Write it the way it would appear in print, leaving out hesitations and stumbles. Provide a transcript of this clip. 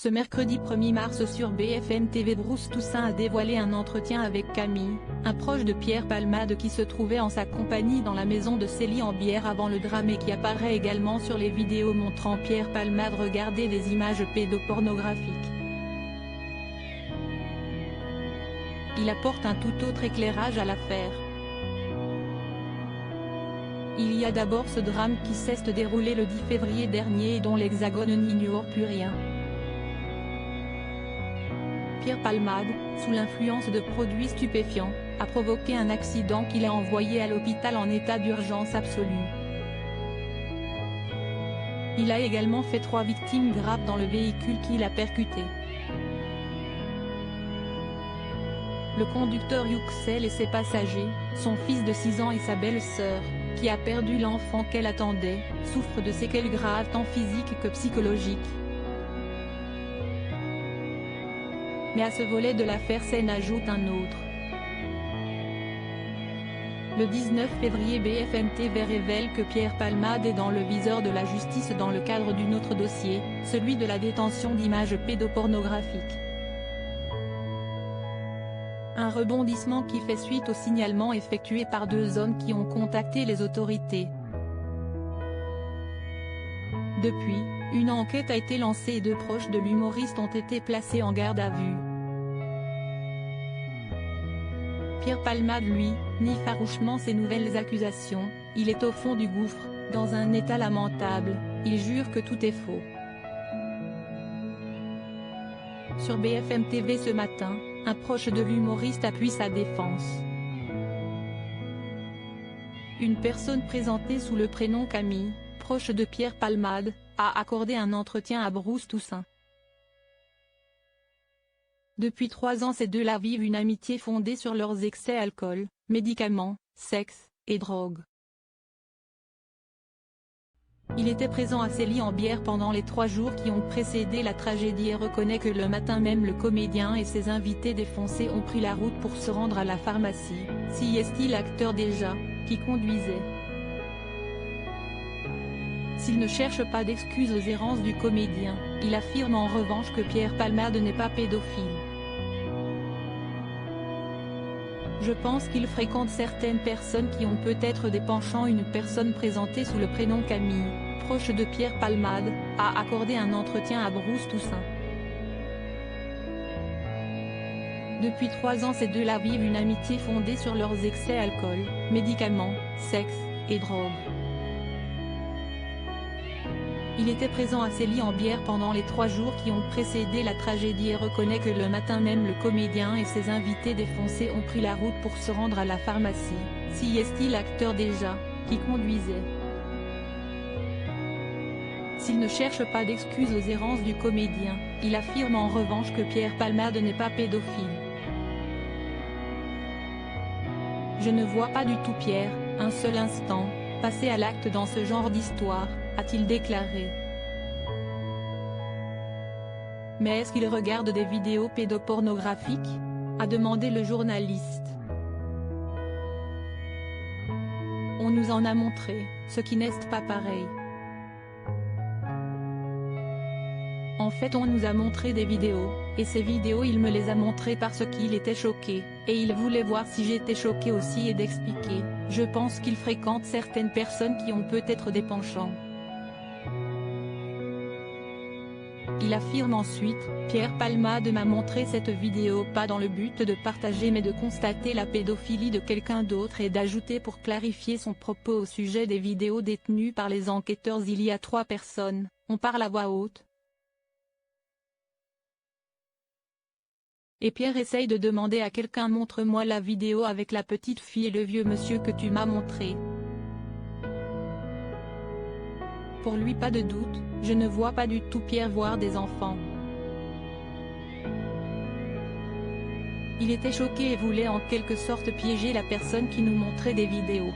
Ce mercredi 1er mars sur BFM TV, Bruce Toussaint a dévoilé un entretien avec Camille, un proche de Pierre Palmade qui se trouvait en sa compagnie dans la maison de Célie en Bière avant le drame et qui apparaît également sur les vidéos montrant Pierre Palmade regarder des images pédopornographiques. Il apporte un tout autre éclairage à l'affaire. Il y a d'abord ce drame qui s'est déroulé le 10 février dernier et dont l'Hexagone n'ignore plus rien. Pierre Palmade, sous l'influence de produits stupéfiants, a provoqué un accident qui l'a envoyé à l'hôpital en état d'urgence absolue. Il a également fait 3 victimes graves dans le véhicule qu'il a percuté. Le conducteur Yüksel et ses passagers, son fils de 6 ans et sa belle-sœur, qui a perdu l'enfant qu'elle attendait, souffrent de séquelles graves tant physiques que psychologiques. Mais à ce volet de l'affaire s'en ajoute un autre. Le 19 février, BFM TV révèle que Pierre Palmade est dans le viseur de la justice dans le cadre d'un autre dossier, celui de la détention d'images pédopornographiques. Un rebondissement qui fait suite au signalement effectué par 2 hommes qui ont contacté les autorités. Depuis, une enquête a été lancée et 2 proches de l'humoriste ont été placés en garde à vue. Pierre Palmade lui, nie farouchement ces nouvelles accusations, il est au fond du gouffre, dans un état lamentable, il jure que tout est faux. Sur BFM TV ce matin, un proche de l'humoriste appuie sa défense. Une personne présentée sous le prénom Camille, proche de Pierre Palmade, a accordé un entretien à Bruce Toussaint. Depuis 3 ans, ces deux-là vivent une amitié fondée sur leurs excès alcool, médicaments, sexe, et drogue. Il était présent à Célie en Bière pendant les 3 jours qui ont précédé la tragédie et reconnaît que le matin même le comédien et ses invités défoncés ont pris la route pour se rendre à la pharmacie, si est-il l'acteur déjà, qui conduisait. S'il ne cherche pas d'excuses aux errances du comédien, il affirme en revanche que Pierre Palmade n'est pas pédophile. Je pense qu'il fréquente certaines personnes qui ont peut-être des penchants. Une personne présentée sous le prénom Camille, proche de Pierre Palmade, a accordé un entretien à Bruce Toussaint. Depuis 3 ans, ces deux-là vivent une amitié fondée sur leurs excès alcool, médicaments, sexe, et drogue. Il était présent à Célie en Bière pendant les 3 jours qui ont précédé la tragédie et reconnaît que le matin même le comédien et ses invités défoncés ont pris la route pour se rendre à la pharmacie, si est-il l'acteur déjà, qui conduisait. S'il ne cherche pas d'excuses aux errances du comédien, il affirme en revanche que Pierre Palmade n'est pas pédophile. Je ne vois pas du tout Pierre, un seul instant, passer à l'acte dans ce genre d'histoire, a-t-il déclaré. Mais est-ce qu'il regarde des vidéos pédopornographiques ? A demandé le journaliste. On nous en a montré, ce qui n'est pas pareil. En fait, on nous a montré des vidéos, et ces vidéos il me les a montrées parce qu'il était choqué, et il voulait voir si j'étais choqué aussi et d'expliquer. Je pense qu'il fréquente certaines personnes qui ont peut-être des penchants. Il affirme ensuite, Pierre Palmade m'a montré cette vidéo pas dans le but de partager mais de constater la pédophilie de quelqu'un d'autre et d'ajouter pour clarifier son propos au sujet des vidéos détenues par les enquêteurs. Il y a 3 personnes, on parle à voix haute. Et Pierre essaye de demander à quelqu'un montre-moi la vidéo avec la petite fille et le vieux monsieur que tu m'as montré. Pour lui pas de doute, je ne vois pas du tout Pierre voir des enfants. Il était choqué et voulait en quelque sorte piéger la personne qui nous montrait des vidéos.